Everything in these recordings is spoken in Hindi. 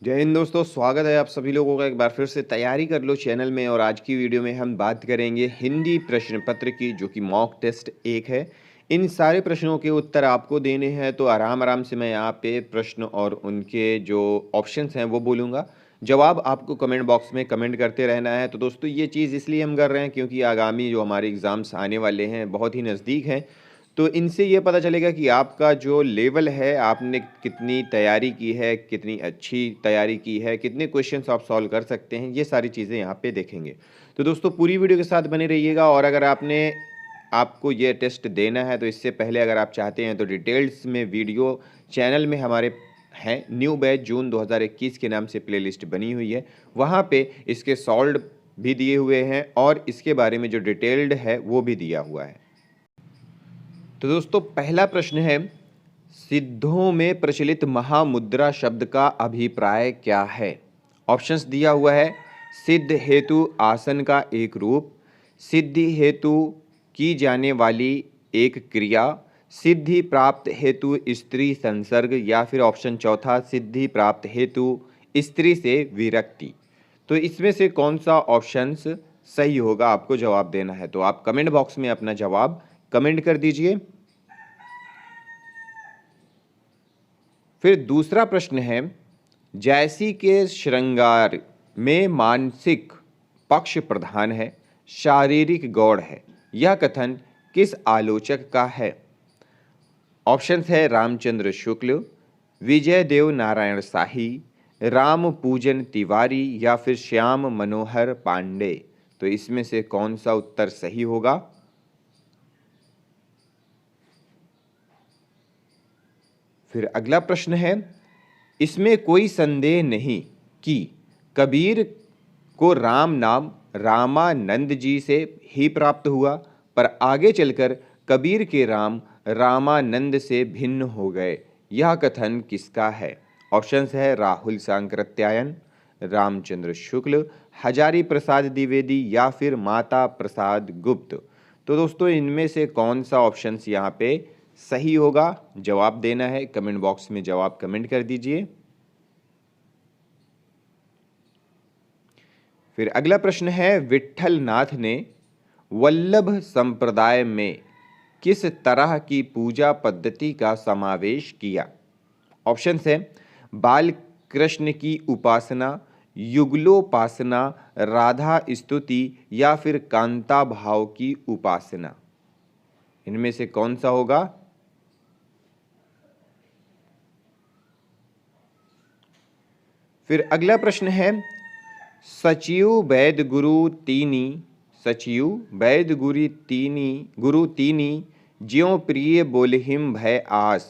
जय हिंद दोस्तों, स्वागत है आप सभी लोगों का एक बार फिर से तैयारी कर लो चैनल में। और आज की वीडियो में हम बात करेंगे हिंदी प्रश्न पत्र की, जो कि मॉक टेस्ट 1 है। इन सारे प्रश्नों के उत्तर आपको देने हैं, तो आराम आराम से मैं यहाँ पे प्रश्न और उनके जो ऑप्शंस हैं वो बोलूँगा। जवाब आपको कमेंट बॉक्स में कमेंट करते रहना है। तो दोस्तों ये चीज़ इसलिए हम कर रहे हैं क्योंकि आगामी जो हमारे एग्ज़ाम्स आने वाले हैं बहुत ही नज़दीक हैं। तो इनसे ये पता चलेगा कि आपका जो लेवल है, आपने कितनी तैयारी की है, कितनी अच्छी तैयारी की है, कितने क्वेश्चंस आप सॉल्व कर सकते हैं, ये सारी चीज़ें यहाँ पे देखेंगे। तो दोस्तों पूरी वीडियो के साथ बने रहिएगा। और अगर आपको ये टेस्ट देना है तो इससे पहले अगर आप चाहते हैं तो डिटेल्स में वीडियो चैनल में हमारे हैं, न्यू बैच जून 2021 के नाम से प्लेलिस्ट बनी हुई है। वहाँ पे इसके सॉल्व भी दिए हुए हैं और इसके बारे में जो डिटेल्ड है वो भी दिया हुआ है। तो दोस्तों पहला प्रश्न है, सिद्धों में प्रचलित महामुद्रा शब्द का अभिप्राय क्या है? ऑप्शंस दिया हुआ है, सिद्ध हेतु आसन का एक रूप, सिद्धि हेतु की जाने वाली एक क्रिया, सिद्धि प्राप्त हेतु स्त्री संसर्ग, या फिर ऑप्शन चौथा, सिद्धि प्राप्त हेतु स्त्री से विरक्ति। तो इसमें से कौन सा ऑप्शंस सही होगा, आपको जवाब देना है। तो आप कमेंट बॉक्स में अपना जवाब कमेंट कर दीजिए। फिर दूसरा प्रश्न है, जैसी के श्रृंगार में मानसिक पक्ष प्रधान है, शारीरिक गौड़ है, यह कथन किस आलोचक का है? ऑप्शंस है रामचंद्र शुक्ल, विजय देव नारायण शाही, राम पूजन तिवारी, या फिर श्याम मनोहर पांडे। तो इसमें से कौन सा उत्तर सही होगा? फिर अगला प्रश्न है, इसमें कोई संदेह नहीं कि कबीर को राम नाम रामानंद जी से ही प्राप्त हुआ, पर आगे चलकर कबीर के राम रामानंद से भिन्न हो गए। यह कथन किसका है? ऑप्शंस है राहुल सांकृत्यायन, रामचंद्र शुक्ल, हजारी प्रसाद द्विवेदी, या फिर माता प्रसाद गुप्त। तो दोस्तों इनमें से कौन सा ऑप्शंस यहाँ पे सही होगा, जवाब देना है, कमेंट बॉक्स में जवाब कमेंट कर दीजिए। फिर अगला प्रश्न है, विट्ठल नाथ ने वल्लभ संप्रदाय में किस तरह की पूजा पद्धति का समावेश किया? ऑप्शंस है बाल कृष्ण की उपासना, युगलोपासना, राधा स्तुति, या फिर कांता भाव की उपासना। इनमें से कौन सा होगा? फिर अगला प्रश्न है, सचिव वैद गुरु तीनी, सचिव वैद गुरु तीनी, ज्यों प्रिय बोलहिम भय आस,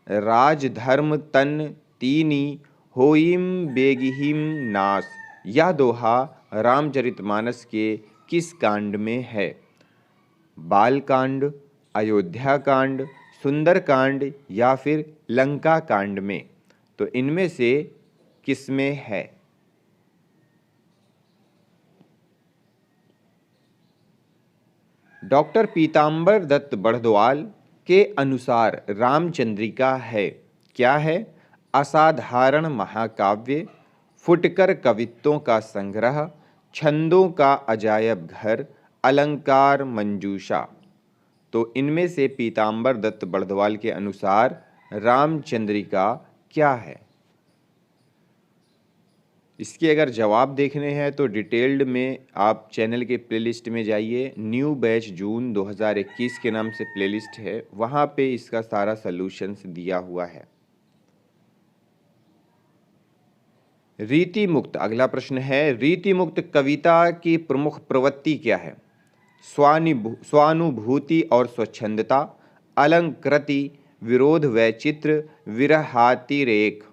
राजधर्म तन तीनी, होइम बेगिहिम नास। यह दोहा रामचरितमानस के किस कांड में है? बाल कांड, अयोध्या कांड, सुंदर कांड, या फिर लंका कांड में। तो इनमें से किसमें है? डॉक्टर पीताम्बर दत्त बड़दवाल के अनुसार रामचंद्रिका है, क्या है? असाधारण महाकाव्य, फुटकर कवित्वों का संग्रह, छंदों का अजायब घर, अलंकार मंजूषा। तो इनमें से पीताम्बर दत्त बड़दवाल के अनुसार रामचंद्रिका क्या है? इसके अगर जवाब देखने हैं तो डिटेल्ड में आप चैनल के प्लेलिस्ट में जाइए, न्यू बैच जून 2021 के नाम से प्लेलिस्ट है, वहाँ पे इसका सारा सॉल्यूशंस दिया हुआ है। रीति मुक्त, अगला प्रश्न है, रीति मुक्त कविता की प्रमुख प्रवृत्ति क्या है? स्वानुभूति और स्वच्छंदता, अलंकृति, विरोध वैचित्र, विरहातिरेक।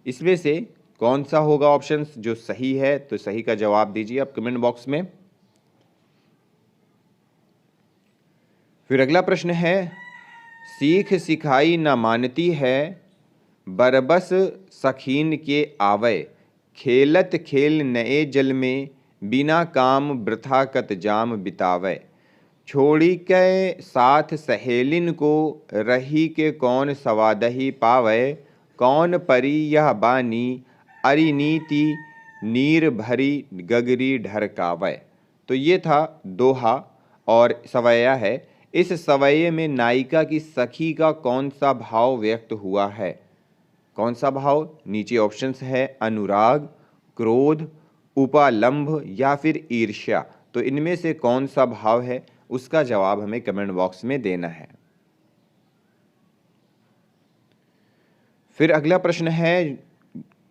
इसमें से कौन सा होगा ऑप्शंस जो सही है? तो सही का जवाब दीजिए आप कमेंट बॉक्स में। फिर अगला प्रश्न है, सीख सिखाई न मानती है, बरबस सखीन के आवै, खेलत खेल नए जल में, बिना काम वृथा कत जाम बितावै। छोड़ी के साथ सहेलिन को, रही के कौन सवादही पावै, कौन परी यह बानी, अरिनीति नीर भरी गगरी ढरकावय। तो ये था दोहा और सवैया है। इस सवैये में नायिका की सखी का कौन सा भाव व्यक्त हुआ है? कौन सा भाव? नीचे ऑप्शंस है अनुराग, क्रोध, उपालंभ या फिर ईर्ष्या। तो इनमें से कौन सा भाव है, उसका जवाब हमें कमेंट बॉक्स में देना है। फिर अगला प्रश्न है,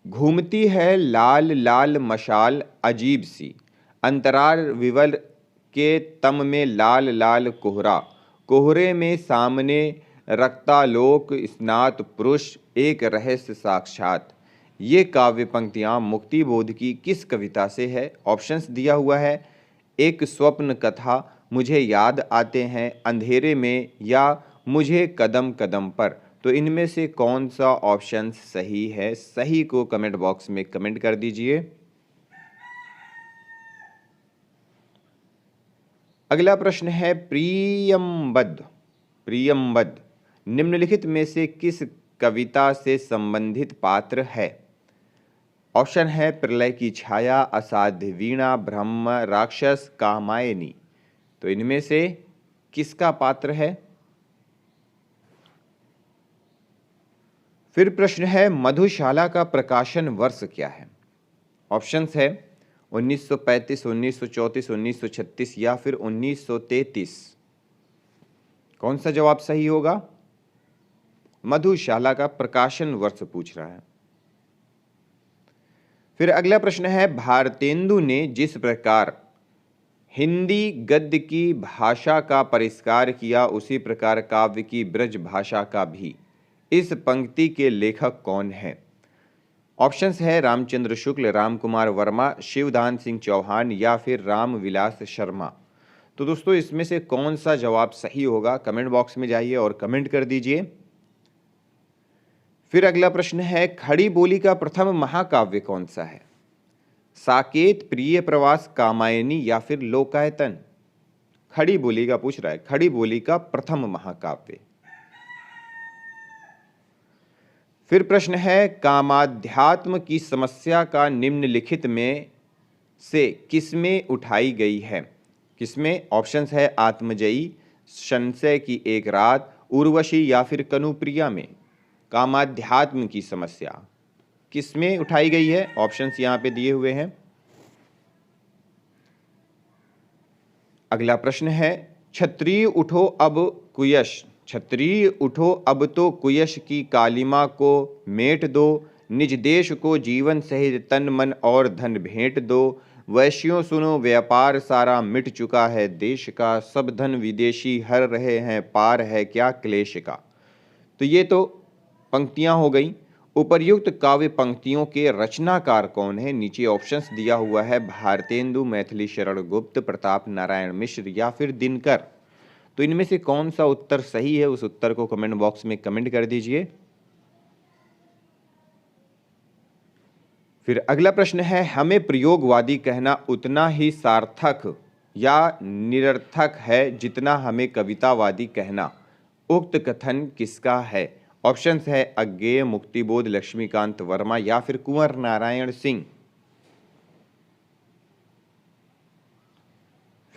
घूमती है लाल लाल मशाल अजीब सी, अंतरार विवल के तम में लाल लाल कोहरा, कोहरे में सामने रक्ता लोक स्नात पुरुष एक रहस्य साक्षात। ये काव्य पंक्तियाँ मुक्ति बोध की किस कविता से है? ऑप्शंस दिया हुआ है, एक स्वप्न कथा, मुझे याद आते हैं अंधेरे में, या मुझे कदम कदम पर। तो इनमें से कौन सा ऑप्शन सही है? सही को कमेंट बॉक्स में कमेंट कर दीजिए। अगला प्रश्न है, प्रियंबद निम्नलिखित में से किस कविता से संबंधित पात्र है? ऑप्शन है प्रलय की छाया, असाध्य वीणा, ब्रह्म, राक्षस, कामायनी। तो इनमें से किसका पात्र है? फिर प्रश्न है, मधुशाला का प्रकाशन वर्ष क्या है? ऑप्शंस है 1935, 1934, 1936 या फिर 1933। कौन सा जवाब सही होगा? मधुशाला का प्रकाशन वर्ष पूछ रहा है। फिर अगला प्रश्न है, भारतेंदु ने जिस प्रकार हिंदी गद्य की भाषा का परिष्कार किया, उसी प्रकार काव्य की ब्रज भाषा का भी। इस पंक्ति के लेखक कौन है? ऑप्शंस है रामचंद्र शुक्ल, रामकुमार वर्मा, शिवदान सिंह चौहान या फिर रामविलास शर्मा। तो दोस्तों इसमें से कौन सा जवाब सही होगा? कमेंट बॉक्स में जाइए और कमेंट कर दीजिए। फिर अगला प्रश्न है, खड़ी बोली का प्रथम महाकाव्य कौन सा है? साकेत, प्रिय प्रवास, कामायनी या फिर लोकायतन। खड़ी बोली का पूछ रहा है, खड़ी बोली का प्रथम महाकाव्य। फिर प्रश्न है, कामाध्यात्म की समस्या का निम्नलिखित में से किसमें उठाई गई है? किसमें? ऑप्शंस है आत्मजयी, संशय की एक रात, उर्वशी या फिर कनुप्रिया में। कामाध्यात्म की समस्या किसमें उठाई गई है? ऑप्शंस यहाँ पे दिए हुए हैं। अगला प्रश्न है, क्षत्रिय उठो अब कुयश, क्षत्रिय उठो अब तो कुयश की कालिमा को मेट दो, निज देश को जीवन सहित तन मन और धन भेंट दो, वैश्यों सुनो व्यापार सारा मिट चुका है देश का, सब धन विदेशी हर रहे हैं पार है क्या क्लेश का। तो ये तो पंक्तियां हो गई। उपर्युक्त काव्य पंक्तियों के रचनाकार कौन है? नीचे ऑप्शंस दिया हुआ है, भारतेंदु, मैथिली शरण गुप्त, प्रताप नारायण मिश्र या फिर दिनकर। तो इनमें से कौन सा उत्तर सही है? उस उत्तर को कमेंट बॉक्स में कमेंट कर दीजिए। फिर अगला प्रश्न है, हमें प्रयोगवादी कहना उतना ही सार्थक या निरर्थक है जितना हमें कवितावादी कहना। उक्त कथन किसका है? ऑप्शंस है अज्ञेय, मुक्तिबोध, लक्ष्मीकांत वर्मा या फिर कुंवर नारायण सिंह।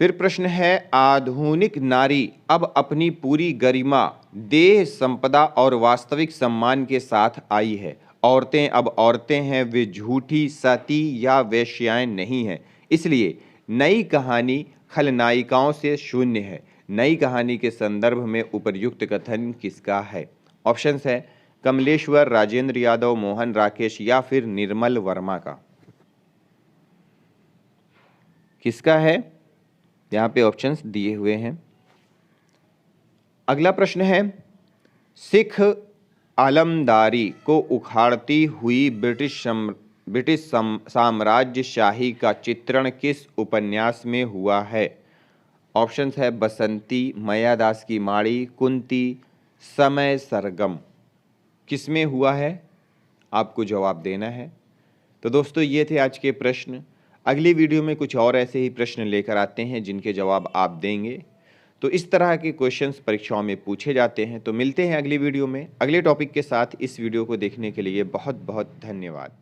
फिर प्रश्न है, आधुनिक नारी अब अपनी पूरी गरिमा, देह संपदा और वास्तविक सम्मान के साथ आई है। औरतें अब औरतें हैं, वे झूठी सती या वेश्याएं नहीं हैं। इसलिए नई कहानी खलनायिकाओं से शून्य है। नई कहानी के संदर्भ में उपर्युक्त कथन किसका है? ऑप्शंस है कमलेश्वर, राजेंद्र यादव, मोहन राकेश या फिर निर्मल वर्मा का। किसका है? यहाँ पे ऑप्शंस दिए हुए हैं। अगला प्रश्न है, सिख आलमदारी को उखाड़ती हुई ब्रिटिश साम्राज्यशाही का चित्रण किस उपन्यास में हुआ है? ऑप्शंस है बसंती, मायादास की माड़ी, कुंती, समय सरगम। किसमें हुआ है? आपको जवाब देना है। तो दोस्तों ये थे आज के प्रश्न। अगली वीडियो में कुछ और ऐसे ही प्रश्न लेकर आते हैं जिनके जवाब आप देंगे। तो इस तरह के क्वेश्चंस परीक्षाओं में पूछे जाते हैं। तो मिलते हैं अगली वीडियो में अगले टॉपिक के साथ। इस वीडियो को देखने के लिए बहुत बहुत धन्यवाद।